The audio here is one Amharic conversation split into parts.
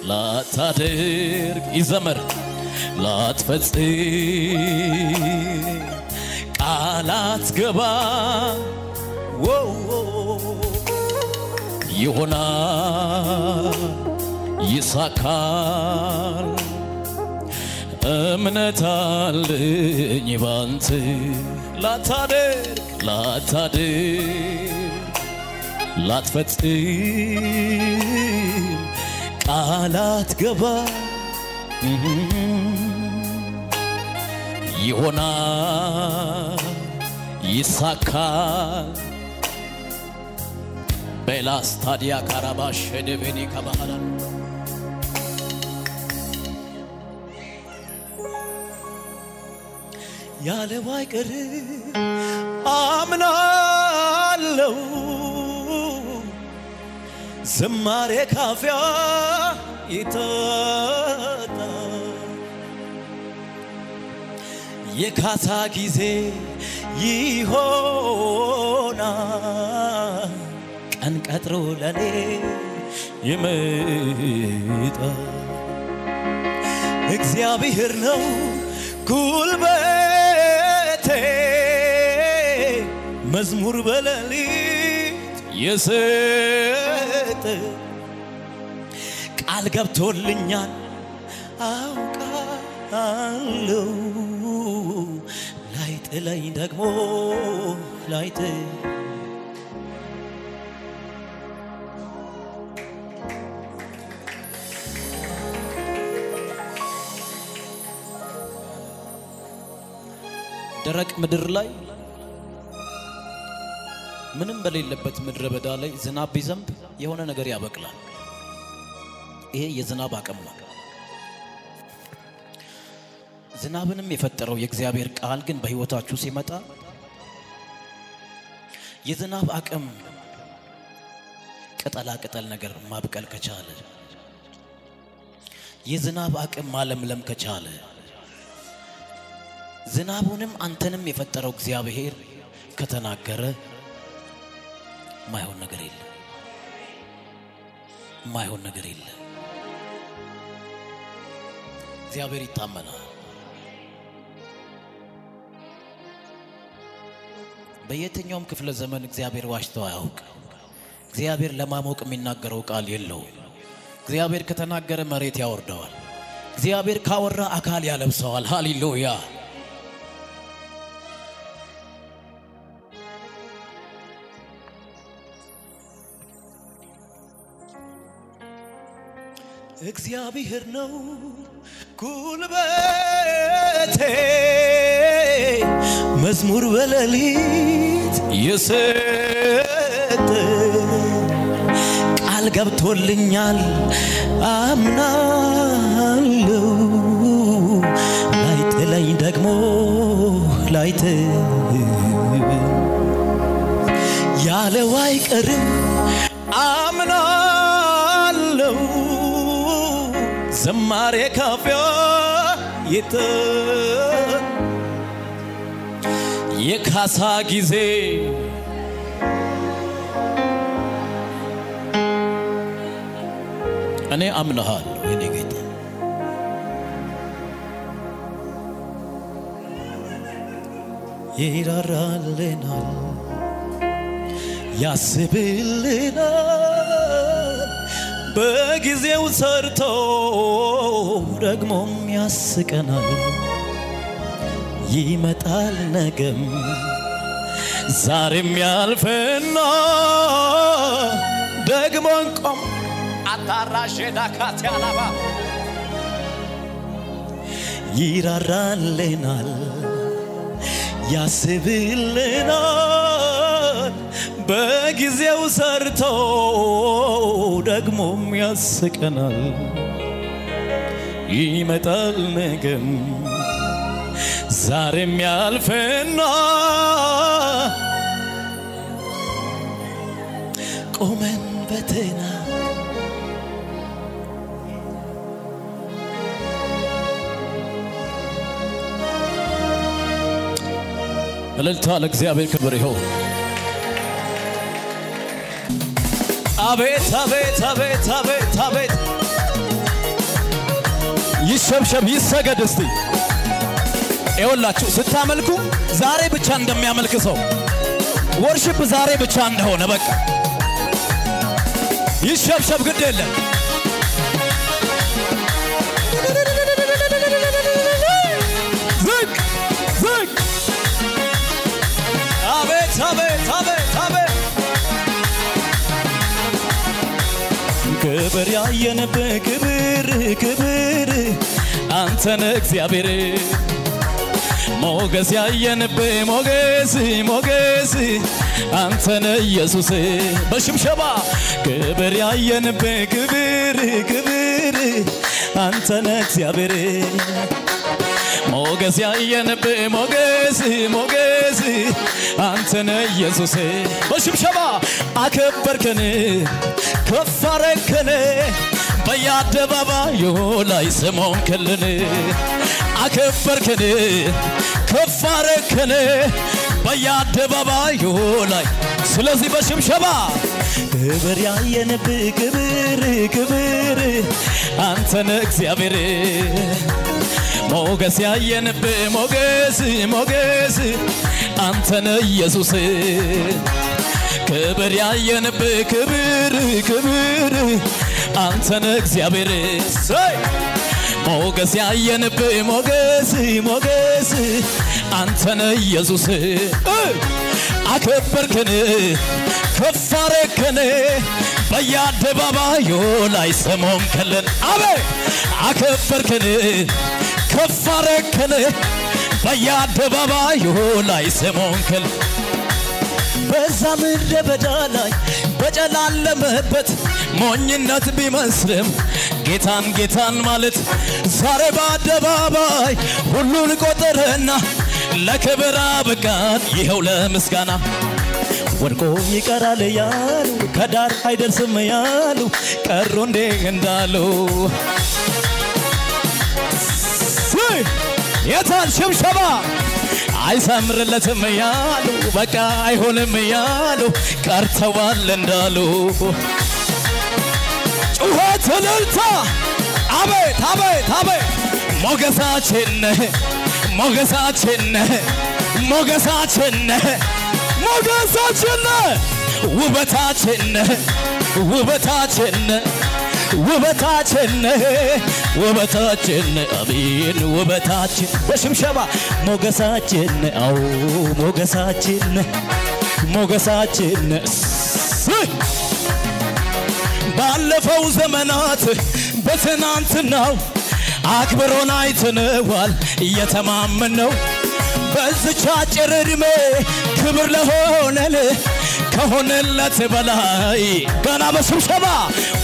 ላታደርግ ይዘመር ላትፈጽም ቃላት ገባ ይሆናል ይሳካል እምነት አለኝ ባንተ ላታደርግ ላትፈጽም ቃላት ገባ ይሆናል ይሳካል በላስታዲያ ካራባሽ ደበኒ ከባህራ ያለው አይቀር አምናለው ዝማሬ ካፊያ ይተታ የካሳ ጊዜ ይሆናል ቀን ቀጥሮ ለኔ ይመጣ እግዚአብሔር ነው ጉልበቴ መዝሙር በሌሊት የሰጠ ቃል ገብቶልኛል አውቃለሁ ላይጥለኝ ደግሞ ላይጥል ደረቅ ምድር ላይ ምንም በሌለበት ምድረ በዳ ላይ ዝናብ ቢዘንብ የሆነ ነገር ያበቅላል ይሄ የዝናብ አቅም ነው ዝናብንም የፈጠረው የእግዚአብሔር ቃል ግን በህይወታችሁ ሲመጣ የዝናብ አቅም ቅጠል ነገር ማብቀል ከቻለ የዝናብ አቅም ማለምለም ከቻለ ዝናቡንም አንተንም የፈጠረው እግዚአብሔር ከተናገረ ማይሆን ነገር የለም እግዚአብሔር ይታመናል በየትኛውም ክፍለ ዘመን እግዚአብሔር ዋሽቶ አያውቅ እግዚአብሔር ለማሞቅ የሚናገረው ቃል የለው እግዚአብሔር ከተናገረ መሬት ያወርደዋል እግዚአብሔር ካወራ አካል ያለብሰዋል ሃሌሉያ እግዚአብሔር ነው ጉልበቴ መዝሙር በሌሊት የሰጠ ቃል ገብቶልኛል አምናለሁ ላይጥለኝ ደግሞ ላይተው ያለው አይቀርም አምናለሁ ዝማሬ ካፊያ ይተ የካሳ ጊዜ እኔ አምናለሁ የኔ ጌታ ይራራልናል ያስብልናል በጊዜው ሰርቶ ደግሞም ያስቀናል ይመጣል ነገም ዛሬም ያልፈና ደግሞ እንቆም አታራሽ ዳካት ያላባ ይራራልናል ያስብልናል በጊዜው ሰርቶ ደግሞም ያስቀናል ይመጣል ነገም ዛሬም ያልፈና ቆመን በተና እልልታ ለእግዚአብሔር ክብር ይሁን አቤት አቤት አቤት አቤት አቤት ይሸብሸብ ይሰገድ እስቲ ይወላችሁ ስታመልኩ ዛሬ ብቻ እንደሚያመልክ ሰው ወርሺፕ ዛሬ ብቻ እንደሆነ በቃ ይሸብሸብ ግድ የለም ዝቅ ዝቅ አቤት አቤት አቤት አቤት ክብር ያየንብህ ክብር ክብር አንተነ እግዚአብሔር ሞገስ ያየንብህ ሞገስ ሞገስ አንተነ ኢየሱስ በሽብሸባ ክብር ያየንብህ ክብር ክብር አንተነ እግዚአብሔር ሞገስ ያየንብህ ሞገስ ሞገስ አንተነ ኢየሱስ በሽብሸባ አከበርከን ከፍ አረከን በየአደባባዩ ላይ ስሙን ክልን አከበርከን ከፍ አረከን በየአደባባዩ ላይ ስለዚህ በሽብሸባ ክብር ያየንብህ ክብር ክብር አንተነ እግዚአብሔር ሞገስ ያየንብህ ሞገስ ሞገስ አንተነ ኢየሱስ ክብር ያየንብህ ክብር ክብር አንተነ እግዚአብሔር ሞገስ ያየንብህ ሞገስ ሞገስ አንተነ ኢየሱስ አከበርከን ከፍ አረከን በየአደባባዩ ላይ ስሙን ክልን አቤት አከበርከን ከፍ አረከን በየአደባባዩ ላይ ስሙን ክልን በዛ ምድረ በዳ ላይ በጨላለመበት ሞኝነት ቢመስልም ጌታን ጌታን ማለት ዛሬ በአደባባይ ሁሉን ቆጠረና ለክብር አበቃን ይኸው ለምስጋና ወድቆ ይቀራል ያሉ ከዳር አይደርስም ያሉ ቀሩ እንዴ እንዳሉ የታል ሽብሸባ አይሰምርለትም ያሉ በቃ አይሆንም ያሉ ቀርተዋል እንዳሉ ጩኸት እልልታ አቤት አቤት አቤት ሞገሳችን ሞገሳችን ሞገሳችን ሞገሳችን ውበታችን ውበታችን ውበታችን ውበታችን አሜን ውበታችን በሽብሸባ ሞገሳችን አው ሞገሳችን ሞገሳችን ባለፈው ዘመናት በትናንትናው አክብሮን አይተነዋል እየተማመነው በዚች አጭር ዕድሜ ክብር ለሆነን ከሆነለት በላይ ገና በሽብሸባ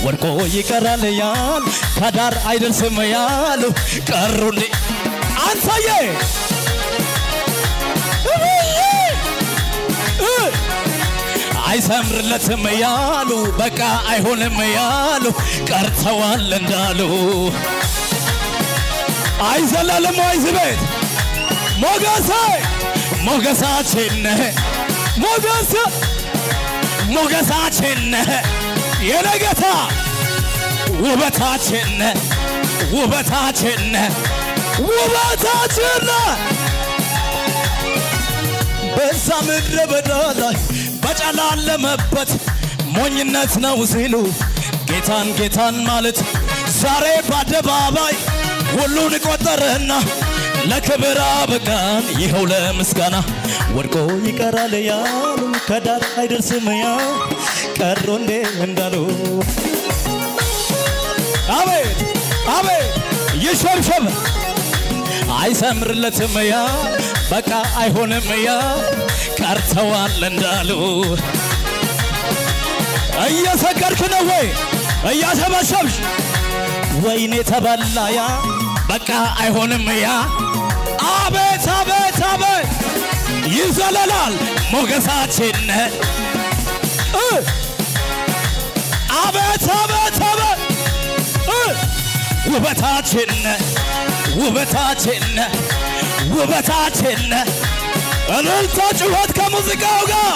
ወድቆ ይቀራል ያሉ ከዳር አይደርስም ያሉ ቀሩልኝ አንተዬ አይሰምርለትም ያሉ በቃ አይሆንም ያሉ ቀርተዋል እንዳሉ አይዘላለም አይዝቤት ሞገሴ ሞገሳችን ሞገስ ሞገሳችን የነገታ ውበታችን ውበታችን ውበታችን በዛ ምድረ በዳ ላይ በጨላለመበት ሞኝነት ነው ሲሉ ጌታን ጌታን ማለት ዛሬ በአደባባይ ሁሉን ቆጠረና ለክብር አበቃን ይኸው ለምስጋና ወድቆ ይቀራል ያሉ ከዳር አይደርስም ያሉ ቀሩ እንዴ እንዳሉ አቤት አቤት ይሸብሸብ አይሰምርለትም ያሉ በቃ አይሆንም ያሉ ቀርተዋል እንዳሉ እየሰገድክ ነው ወይ እያሸበሸብሽ ወይኔ ተበላ ያ በቃ አይሆንም ያ አቤት አቤት አቤት ይዘለላል ሞገሳችን አቤት አቤት አቤት ውበታችን ውበታችን ውበታችን እልልታ ጩኸት ከሙዚቃው ጋር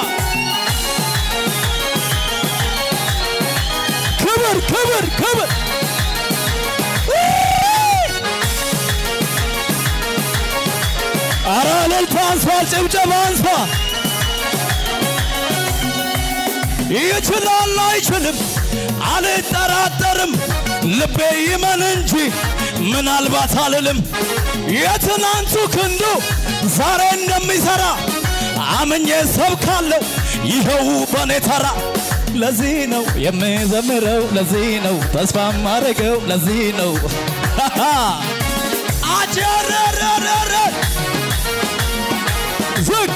ክብር ክብር ክብር እልልታ አንሷል ጭብጨባ አንሷል ይችላል አይችልም አልጠራጠርም ልቤ ይመን እንጂ ምናልባት አልልም የትናንቱ ክንዱ ዛሬ እንደሚሰራ አምኜ ሰብካለሁ ይኸው በኔ ተራ ለዚህ ነው የምዘምረው ለዚህ ነው ተስፋ ማረገው ለዚህ ነው አጀረረረረ ዝግ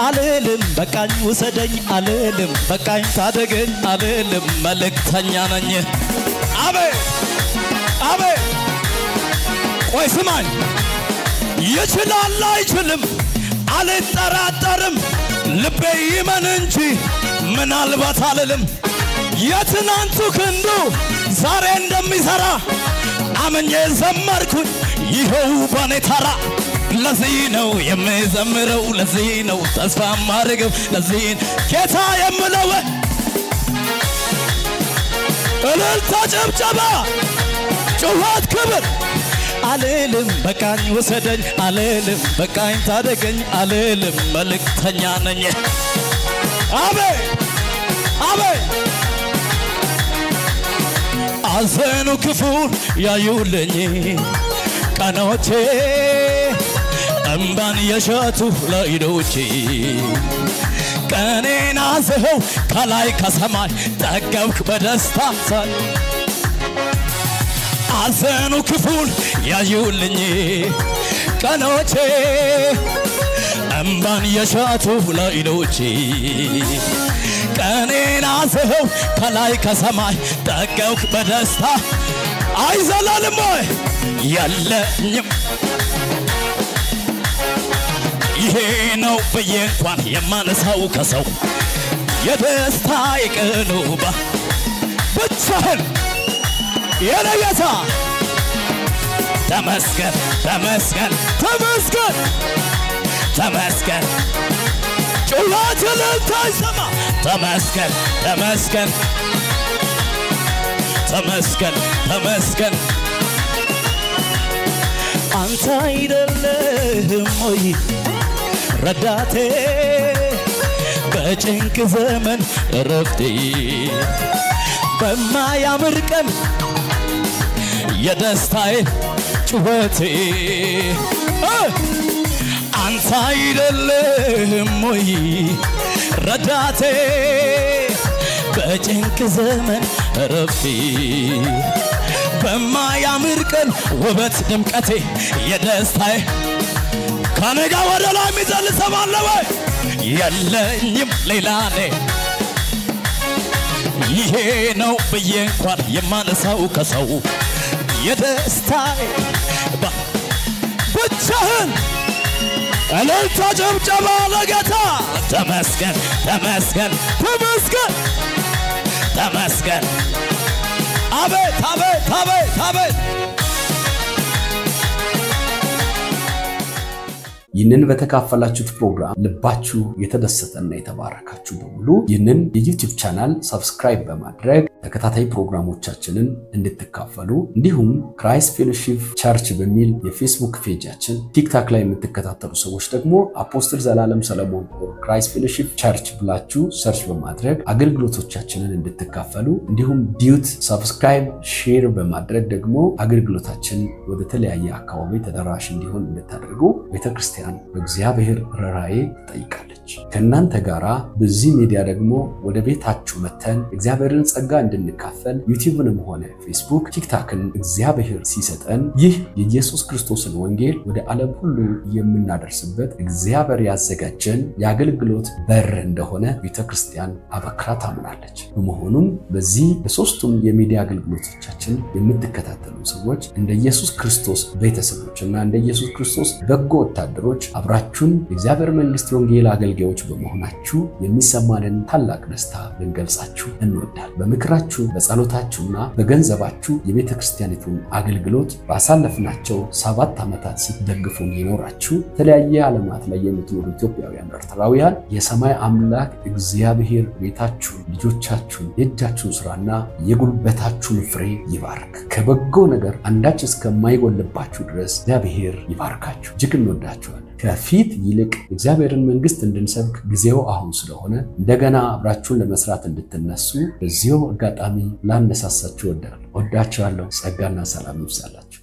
አልልም በቃኝ ውሰደኝ አልልም በቃኝ ታደገኝ አልልም መልእክተኛ ነኝ አሜን አሜን ቆይ ስማኝ ይችላል አይችልም አልጠራጠርም ልቤ ይመን እንጂ ምናልባት አልልም የትናንቱ ክንዱ ዛሬ እንደሚሰራ አምኜ ዘመርኩኝ ይኸው በኔ ተራ ለዚህ ነው የምዘምረው ለዚህ ነው ተስፋ ማረገው ለዚህ ጌታ የምለው እልልታ ጭብጨባ ጩኸት ክብር አልልም በቃኝ ውሰደኝ አልልም በቃኝ ታደገኝ አልልም መልእክተኛ ነኝ አሜን አሜን አዘኑ ክፉን ያዩልኝ ቀኖቼ እምባን የሸቱ ለይዶቼ ቀኔን አዘኸው ከላይ ከሰማይ ጠገብክ በደስታ ሳይ አዘኑ ክፉን ያዩልኝ ቀኖቼ እምባን የሸቱ ለይዶቼ ቀኔን አዘኸው ከላይ ከሰማይ ጠገብክ በደስታ አይዘላልም ወይ የለኝም ይሄ ነው ብዬ እንኳን የማነሳው ከሰው የደስታ የቀኑባ ብቻህን የነገታ ተመስገን ተመስገን ተመስገን ተመስገን ጩኸት እልልታ ይሰማ ተመስገን ተመስገን ተመስገን ተመስገን አንተ አይደለህም ወይ ረዳቴ በጭንቅ ዘመን ረፍቴ በማያምር ቀን የደስታዬ ጩኸቴ አንተ አይደለህም ወይ ረዳቴ በጭንቅ ዘመን ረፍቴ በማያምር ቀን ውበት ድምቀቴ የደስታዬ ከነጋ ወደ ላይ የሚዘል ሰማለ ወይ የለኝም ሌላ ይሄ ነው ብዬ እንኳን የማነሳው ከሰው የደስታዬ ብቻህን እልልታ ጭብጨባ ለጌታ ተመስገን ተመስገን ተመስገን ተመስገን አቤት አቤት አቤት አቤት ይህንን በተካፈላችሁት ፕሮግራም ልባችሁ የተደሰተና የተባረካችሁ በሙሉ ይህንን የዩቲዩብ ቻናል ሰብስክራይብ በማድረግ ተከታታይ ፕሮግራሞቻችንን እንድትካፈሉ እንዲሁም ክራይስት ፌሎሺፕ ቸርች በሚል የፌስቡክ ፔጃችን ቲክቶክ ላይ የምትከታተሉ ሰዎች ደግሞ አፖስትል ዘላለም ሰለሞን ክራይስት ፌሎሺፕ ቸርች ብላችሁ ሰርች በማድረግ አገልግሎቶቻችንን እንድትካፈሉ እንዲሁም ዲዩት ሰብስክራይብ ሼር በማድረግ ደግሞ አገልግሎታችን ወደ ተለያየ አካባቢ ተደራሽ እንዲሆን እንድታደርጉ ቤተክርስቲያን በእግዚአብሔር ራራዬ ጠይቃለች ከናንተ ጋራ በዚህ ሚዲያ ደግሞ ወደ ቤታችሁ መተን እግዚአብሔርን ጸጋ እንድንካፈል ዩቲዩብንም ሆነ ፌስቡክ ቲክቶክን እግዚአብሔር ሲሰጠን ይህ የኢየሱስ ክርስቶስን ወንጌል ወደ ዓለም ሁሉ የምናደርስበት እግዚአብሔር ያዘጋጀን የአገልግሎት በር እንደሆነ ቤተክርስቲያን አበክራ ታምናለች በመሆኑም በዚህ በሶስቱም የሚዲያ አገልግሎቶቻችን የምትከታተሉ ሰዎች እንደ ኢየሱስ ክርስቶስ ቤተሰቦችና እንደ ኢየሱስ ክርስቶስ በጎ ወታደሮች አብራችሁን የእግዚአብሔር መንግስት ወንጌል አገልግሎት አገልጋዮች በመሆናችሁ የሚሰማንን ታላቅ ደስታ ልንገልጻችሁ እንወዳለን። በምክራችሁ በጸሎታችሁና በገንዘባችሁ የቤተክርስቲያኒቱን አገልግሎት ባሳለፍናቸው 7 ዓመታት ስትደግፉን ይኖራችሁ የተለያየ ዓለማት ላይ የምትኖሩ ኢትዮጵያውያን ኤርትራውያን የሰማይ አምላክ እግዚአብሔር ቤታችሁን ልጆቻችሁን የእጃችሁን ስራና የጉልበታችሁን ፍሬ ይባርክ። ከበጎ ነገር አንዳች እስከማይጎልባችሁ ድረስ እግዚአብሔር ይባርካችሁ። እጅግ እንወዳችኋለን። ከፊት ይልቅ እግዚአብሔርን መንግስት እንድንሰብክ ጊዜው አሁን ስለሆነ እንደገና አብራችሁን ለመስራት እንድትነሱ በዚሁ አጋጣሚ ላነሳሳችሁ ወዳችኋለሁ። ጸጋና ሰላም ይብዛላችሁ።